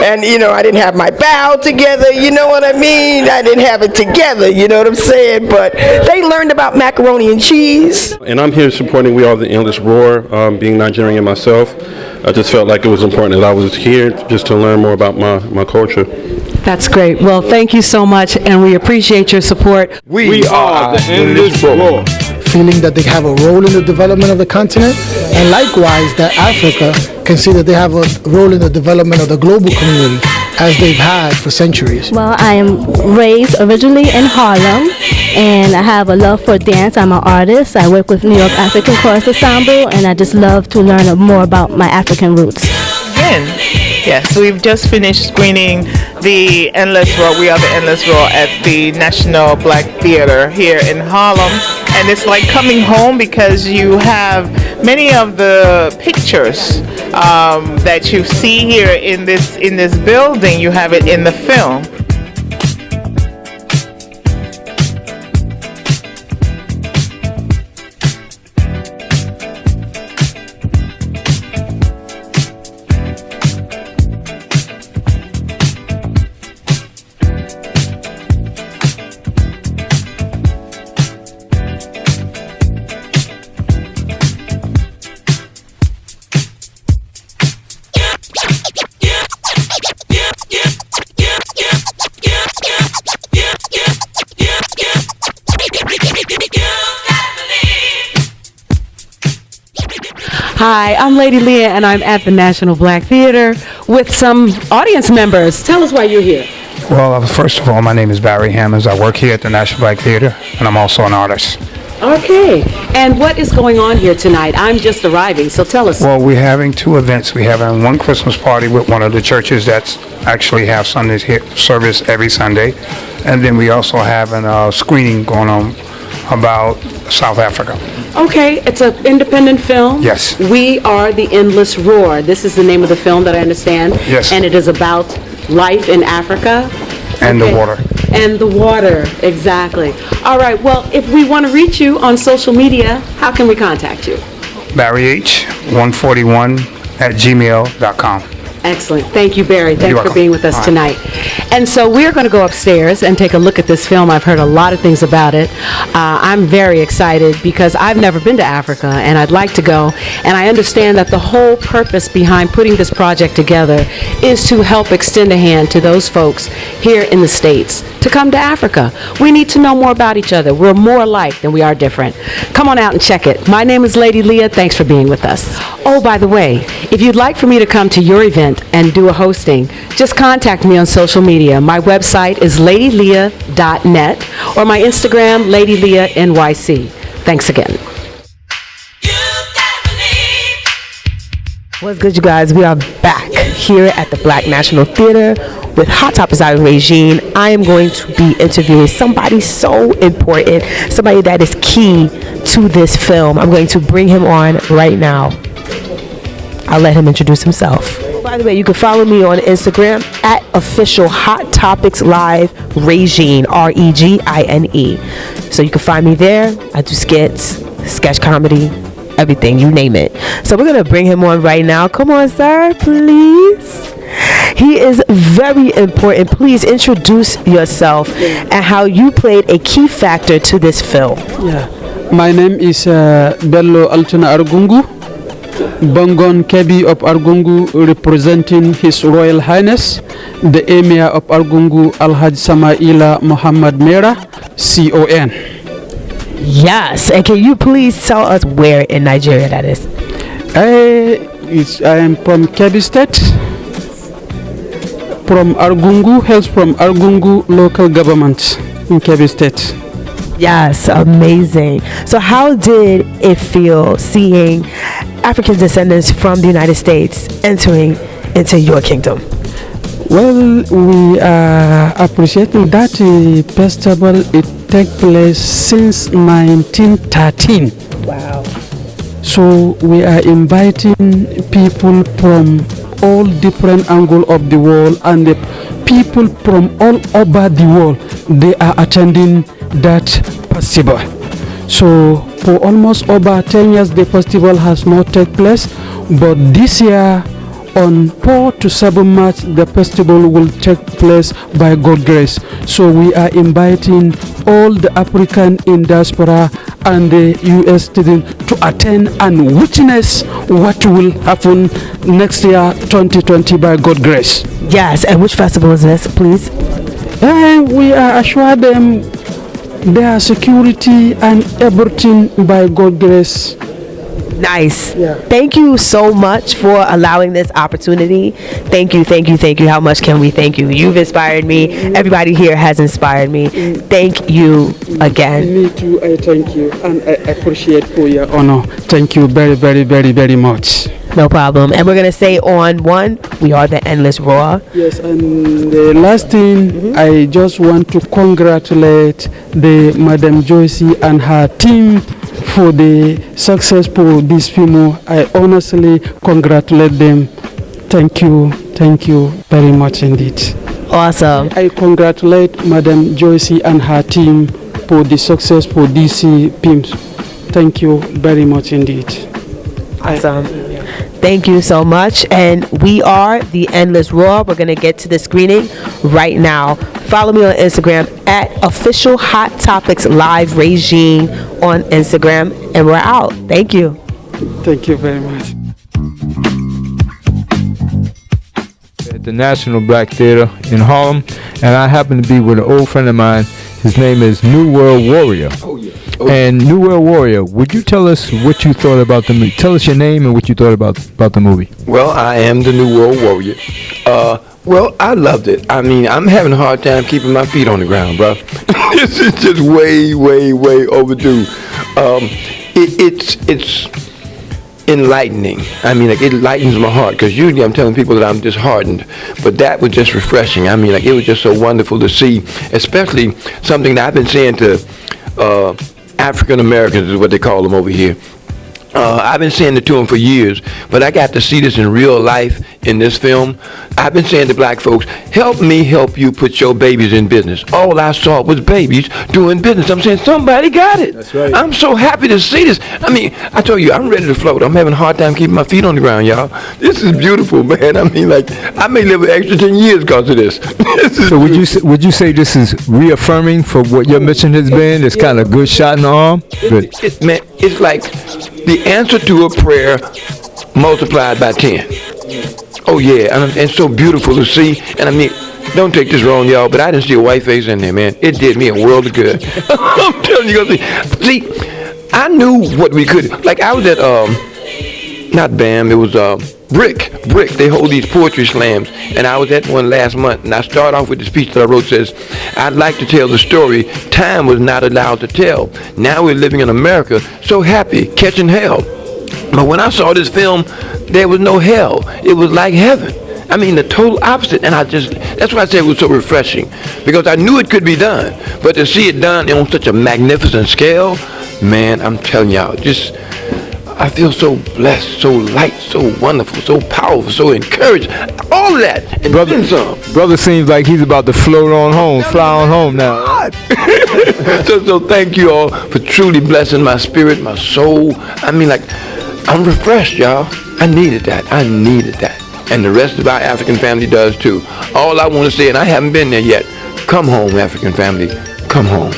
And I didn't have my bow together, you know what I mean? I didn't have it together, you know what I'm saying? But they learned about macaroni and cheese. And I'm here supporting We Are the Endless Roar, being Nigerian myself. I just felt like it was important that I was here just to learn more about my culture. That's great. Well, thank you so much, and we appreciate your support. We are the Endless Roar. Feeling that they have a role in the development of the continent, and likewise that Africa can see that they have a role in the development of the global community as they've had for centuries. Well, I am raised originally in Harlem, and I have a love for dance. I'm an artist. I work with New York African Chorus Ensemble, and I just love to learn more about my African roots. Yes, we've just finished screening the Endless Roar, We Are the Endless Roar at the National Black Theater here in Harlem. And it's like coming home because you have many of the pictures that you see here in this building, you have it in the film. Hi, I'm Lady Leah, and I'm at the National Black Theater with some audience members. Tell us why you're here. Well, first of all, my name is Barry Hammonds. I work here at the National Black Theater, and I'm also an artist. Okay. And what is going on here tonight? I'm just arriving, so tell us. Well, we're having two events. We're having one Christmas party with one of the churches that actually have Sunday service every Sunday. And then we also have a screening going on about South Africa. Okay, it's an independent film. Yes. We Are the Endless Roar. This is the name of the film that I understand. Yes. And it is about life in Africa. And the water. And the water, exactly. All right, well, if we want to reach you on social media, how can we contact you? BarryH141@gmail.com. Excellent. Thank you, Barry. Thanks for being with us tonight. And so we're going to go upstairs and take a look at this film. I've heard a lot of things about it. I'm very excited because I've never been to Africa, and I'd like to go. And I understand that the whole purpose behind putting this project together is to help extend a hand to those folks here in the States to come to Africa. We need to know more about each other. We're more alike than we are different. Come on out and check it. My name is Lady Leah. Thanks for being with us. Oh, by the way, if you'd like for me to come to your event and do a hosting, just contact me on social media. My website is ladyleah.net or my Instagram, ladyleahnyc. Thanks again. What's good, you guys? We are back here at the Black National Theater with Hot Topics out of Regine. I am going to be interviewing somebody so important, somebody that is key to this film. I'm going to bring him on right now. I'll let him introduce himself. By the way, you can follow me on Instagram at official Hot Topics Live Regine, Regine. So you can find me there. I do skits, sketch comedy, everything, you name it. So we're going to bring him on right now. Come on, sir, please. He is very important. Please introduce yourself and how you played a key factor to this film. Yeah. My name is Bello Altuna Argungu, Bangon Kebi of Argungu, representing His Royal Highness, the Emir of Argungu, Alhaj Samaila Muhammad Mera, CON. Yes, and can you please tell us where in Nigeria that is? I am from Kebbi State, from Argungu, hails from Argungu local government in Kebbi State. Yes, amazing. So how did it feel seeing African descendants from the United States entering into your kingdom? Well, we are appreciating that festival. It takes place since 1913. Wow. So we are inviting people from all different angles of the world, and the people from all over the world, they are attending that festival. So for almost over 10 years the festival has not taken place. But this year, on 4 to 7 March, the festival will take place by God's grace. So we are inviting all the African in diaspora and the U.S. students to attend and witness what will happen next year, 2020, by God's grace. Yes, and which festival is this, please? And we are assure them their security and everything by God's grace. Nice. Yeah. Thank you so much for allowing this opportunity. Thank you, thank you, thank you. How much can we thank you? You've inspired me. Everybody here has inspired me. Thank you again. Me too, I thank you. And I appreciate for your honor. Thank you very, very, very, very much. No problem. And we're going to say on one, we are the Endless Raw. Yes, and the last thing, I just want to congratulate the Madam Joycey and her team for the success for this film. I honestly congratulate them. Thank you very much indeed. Awesome. I congratulate Madam Joycey and her team for the success for DC films. Thank you very much indeed. Awesome. Thank you so much. And we are the Endless Raw. We're going to get to the screening right now. Follow me on Instagram at Official Hot Topics Live Regine on Instagram. And we're out. Thank you. Thank you very much. At the National Black Theater in Harlem, and I happen to be with an old friend of mine. His name is New World Warrior. Oh, yeah. And New World Warrior, would you tell us what you thought about the movie? Tell us your name and what you thought about the movie. Well, I am the New World Warrior. Well, I loved it. I mean, I'm having a hard time keeping my feet on the ground, bro. This is just way, way, way overdue. It's enlightening. I mean, like, it lightens my heart, because usually I'm telling people that I'm disheartened, but that was just refreshing. I mean, like, it was just so wonderful to see, especially something that I've been saying to African Americans is what they call them over here. I've been saying it to them for years, but I got to see this in real life in this film. I've been saying to black folks, help me help you put your babies in business. All I saw was babies doing business. I'm saying somebody got it. That's right. I'm so happy to see this. I mean, I told you, I'm ready to float. I'm having a hard time keeping my feet on the ground, y'all. This is beautiful, man. I mean, like, I may live an extra 10 years because of this. So would you say this is reaffirming for what your mission has been? It's kind of good shot in the arm? Good. Man, it's like the answer to a prayer multiplied by 10. Oh yeah, and it's so beautiful to see. And I mean, don't take this wrong, y'all, but I didn't see a white face in there, man. It did me a world of good. I'm telling you, see, I knew what we could. Like, I was at not BAM, it was Brick. They hold these poetry slams, and I was at one last month, and I start off with the speech that I wrote. Says, I'd like to tell the story time was not allowed to tell. Now we're living in America, so happy, catching hell. But when I saw this film, there was no hell. It was like heaven. I mean, the total opposite. And that's why I said it was so refreshing, because I knew it could be done. But to see it done on such a magnificent scale, man, I'm telling y'all, I feel so blessed, so light, so wonderful, so powerful, so encouraged. All of that, and then some. Brother seems like he's about to float on home, fly on home now. So thank you all for truly blessing my spirit, my soul. I mean, like, I'm refreshed, y'all. I needed that. And the rest of our African family does too. All I want to say, and I haven't been there yet, come home, African family, come home.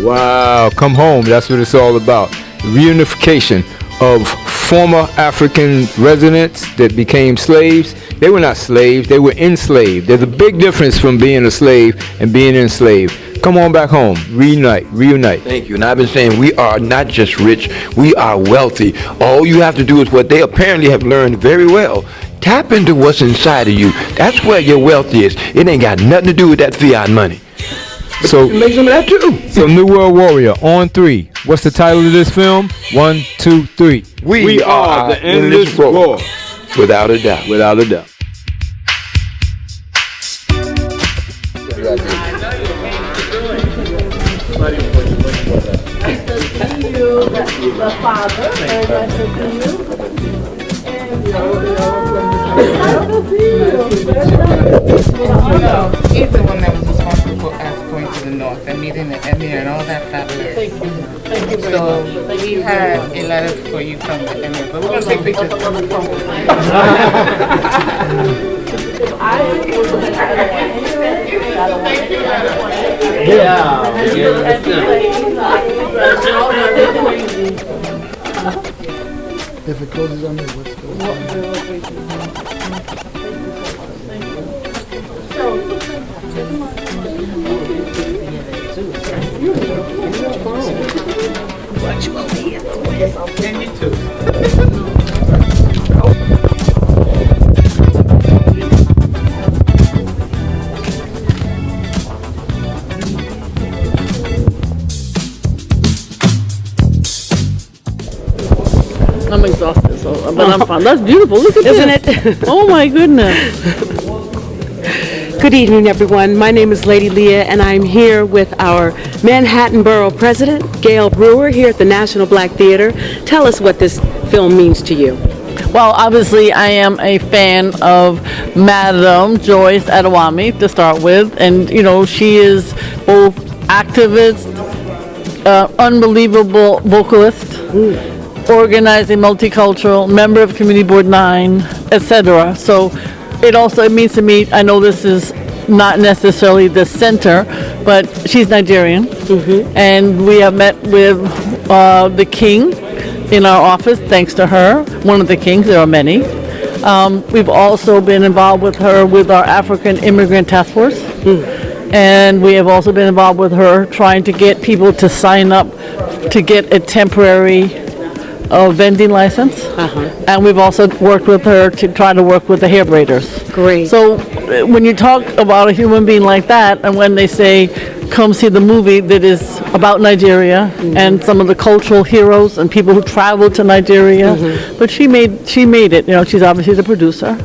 Wow, come home, that's what it's all about. Reunification of former African residents that became slaves. They were not slaves, they were enslaved. There's a big difference from being a slave and being enslaved. Come on back home, reunite. Thank you. And I've been saying we are not just rich, we are wealthy. All you have to do is what they apparently have learned very well. Tap into what's inside of you. That's where your wealth is. It ain't got nothing to do with that fiat money. But so make some of that too. So New World Warrior, on 3. What's the title of this film? 1, 2, 3. We are the Endless Raw. Without a doubt. Without a doubt. The father, very nice to see you. He's the one that was responsible for us going to the north and meeting the emir and all that fabulous. Thank you. Thank you. So we have a letter for you from the emir, but we're gonna take pictures. If it closes on me, what's going on? And you too. I'm exhausted, but I'm fine. That's beautiful. Look at Isn't this. it? Oh my goodness. Good evening, everyone. My name is Lady Leah, and I'm here with our Manhattan Borough President, Gail Brewer, here at the National Black Theater. Tell us what this film means to you. Well, obviously, I am a fan of Madam Joyce Adewami to start with, and she is both activist, unbelievable vocalist, organizing, multicultural, member of Community Board 9, etc. So it means to me, I know this is not necessarily the center, but she's Nigerian, and we have met with the king in our office, thanks to her, one of the kings, there are many. We've also been involved with her with our African Immigrant Task Force, and we have also been involved with her trying to get people to sign up to get a temporary vending license, and we've also worked with her to try to work with the hair braiders. Great. So when you talk about a human being like that, and when they say, come see the movie that is about Nigeria and some of the cultural heroes and people who traveled to Nigeria, but she made it. She's obviously the producer.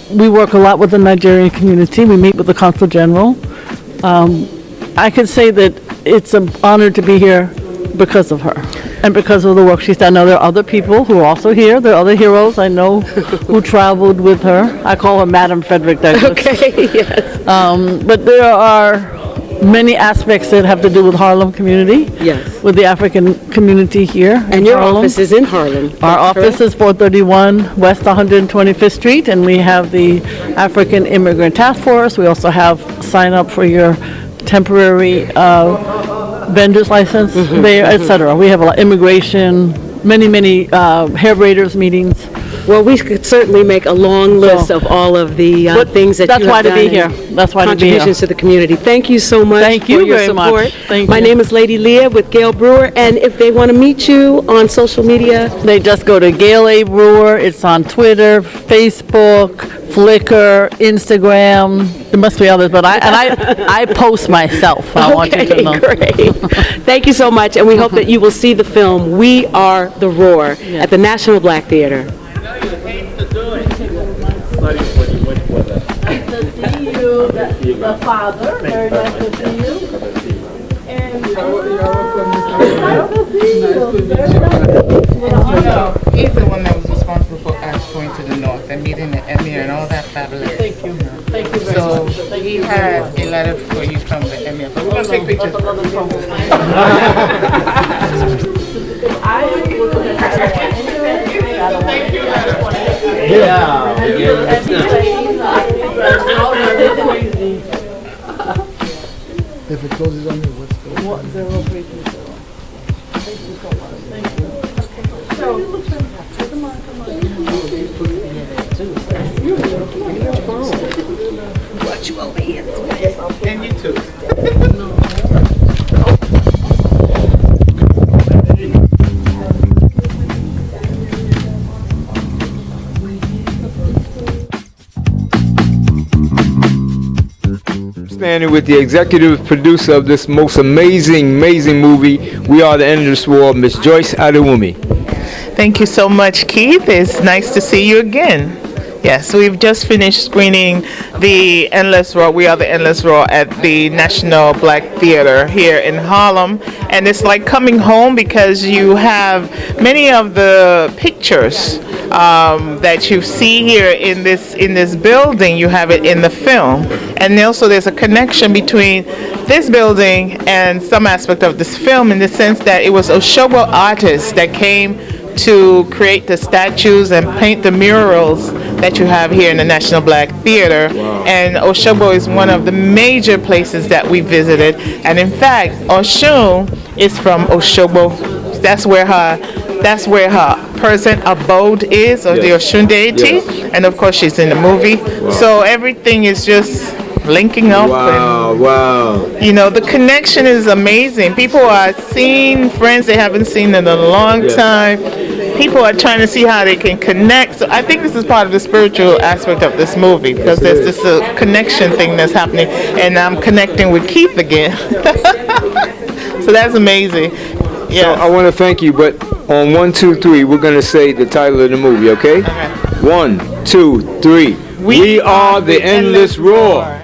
We work a lot with the Nigerian community. We meet with the Consul General. I can say that it's an honor to be here because of her and because of the work she's done. Now, there are other people who are also here. There are other heroes I know who traveled with her. I call her Madam Frederick Douglass. Okay, yes. But there are many aspects that have to do with Harlem community. Yes. With the African community here. And your office is in Harlem. Our office is 431 West 125th Street, and we have the African Immigrant Task Force. We also have sign up for your temporary vendor's license there, etc. We have a lot immigration, many hair braiders meetings. Well, we could certainly make a long list of all of the things that you have done. That's why to be here. That's why to be here. Contributions to the community. Thank you so much Thank you for your very support. much. Thank My you. name is Lady Leah with Gail Brewer, and if they want to meet you on social media, They just go to Gail A. Brewer. It's on Twitter, Facebook, Flickr, Instagram. There must be others, but I post myself. I want you to know. Great. Thank you so much, and we hope that you will see the film We Are the Roar at the National Black Theater. Nice to see you, the father. Very nice to see you. And nice to see you. He's the one that was responsible for us going to the north and meeting the emir and all that fabulous. Thank you. Thank you very So much. we have a letter for you from the emir, but we're gonna take pictures. If it closes on me, what's going on? 0320. Thank you so much. Thank you. So, come on. Watch you over here. And you too. Standing with the executive producer of this most amazing movie, We Are the Endless War, Miss Joyce Adewumi. Thank you so much, Keith. It's nice to see you again. Yes, we've just finished screening the Endless Roar. We are the Endless Roar at the National Black Theater here in Harlem, and it's like coming home because you have many of the pictures that you see here in this building. You have it in the film, and also there's a connection between this building and some aspect of this film in the sense that it was Oshobo artists that came to create the statues and paint the murals that you have here in the National Black Theater. Wow. And Oshobo is one of the major places that we visited. And in fact, Oshun is from Oshobo. That's where her present abode is, or the Oshun deity. Yes. And of course, she's in the movie. Wow. So everything is just linking up. Wow. You know, the connection is amazing. People are seeing friends they haven't seen in a long time. People are trying to see how they can connect. So I think this is part of the spiritual aspect of this movie, because there's this connection thing that's happening, and I'm connecting with Keith again. So that's amazing. Yeah. So I want to thank you, but on 1, 2, 3, we're going to say the title of the movie, okay? 1, 2, 3. We are the Endless Roar.